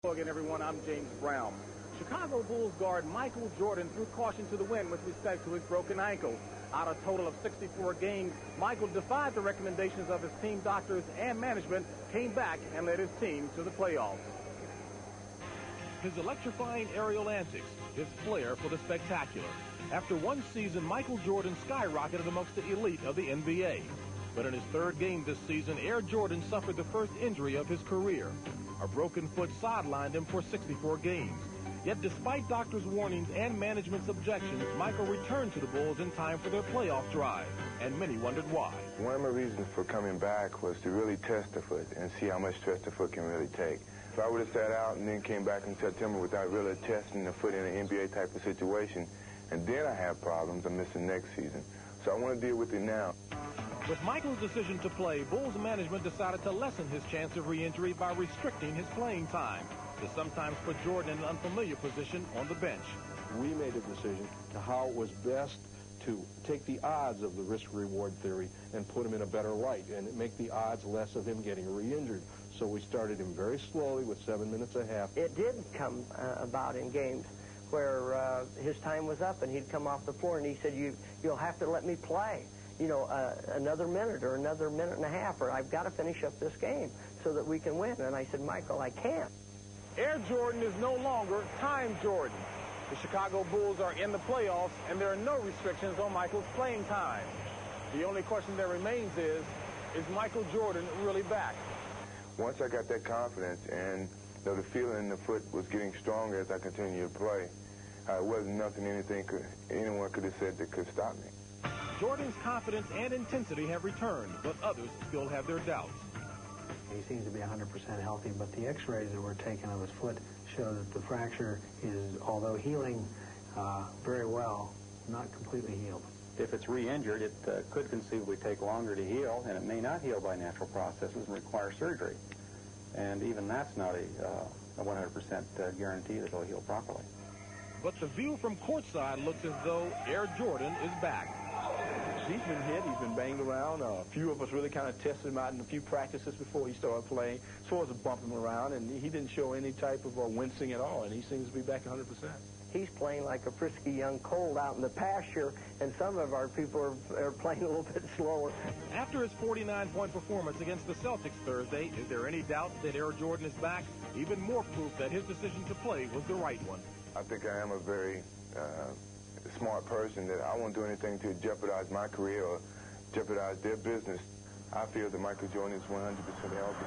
Hello again, everyone. I'm James Brown. Chicago Bulls guard Michael Jordan threw caution to the wind with respect to his broken ankle. Out of a total of 64 games, Michael defied the recommendations of his team doctors and management, came back and led his team to the playoffs. His electrifying aerial antics, his flair for the spectacular. After one season, Michael Jordan skyrocketed amongst the elite of the NBA. But in his third game this season, Air Jordan suffered the first injury of his career. A broken foot sidelined him for 64 games. Yet despite doctors' warnings and management's objections, Michael returned to the Bulls in time for their playoff drive, and many wondered why. One of my reasons for coming back was to really test the foot and see how much stress the foot can really take. If I would have sat out and then came back in September without really testing the foot in an NBA type of situation, and then I have problems, I'm missing next season. So I want to deal with it now. With Michael's decision to play, Bulls management decided to lessen his chance of re-injury by restricting his playing time, to sometimes put Jordan in an unfamiliar position on the bench. We made a decision to how it was best to take the odds of the risk-reward theory and put him in a better light and make the odds less of him getting re-injured. So we started him very slowly with 7 minutes a half. It did come about in games where his time was up and he'd come off the floor and he said, you'll have to let me play. You know, another minute or another minute and a half, or I've got to finish up this game so that we can win. And I said, Michael, I can't. Air Jordan is no longer Time Jordan. The Chicago Bulls are in the playoffs, and there are no restrictions on Michael's playing time. The only question that remains is Michael Jordan really back? Once I got that confidence and the feeling in the foot was getting stronger as I continued to play, it wasn't nothing anyone could have said that could stop me. Jordan's confidence and intensity have returned, but others still have their doubts. He seems to be 100% healthy, but the x-rays that were taken of his foot show that the fracture is, although healing very well, not completely healed. If it's re-injured, it could conceivably take longer to heal, and it may not heal by natural processes and require surgery. And even that's not a 100% guarantee that it'll heal properly. But the view from courtside looks as though Air Jordan is back. He's been hit. He's been banged around. A few of us really kind of tested him out in a few practices before he started playing, as far as to bump him around, and he didn't show any type of wincing at all, and he seems to be back 100%. He's playing like a frisky young colt out in the pasture, and some of our people are playing a little bit slower. After his 49-point performance against the Celtics Thursday, is there any doubt that Air Jordan is back? Even more proof that his decision to play was the right one. I think I am a very smart person, that I won't do anything to jeopardize my career or jeopardize their business. I feel that Michael Jordan is 100% healthy.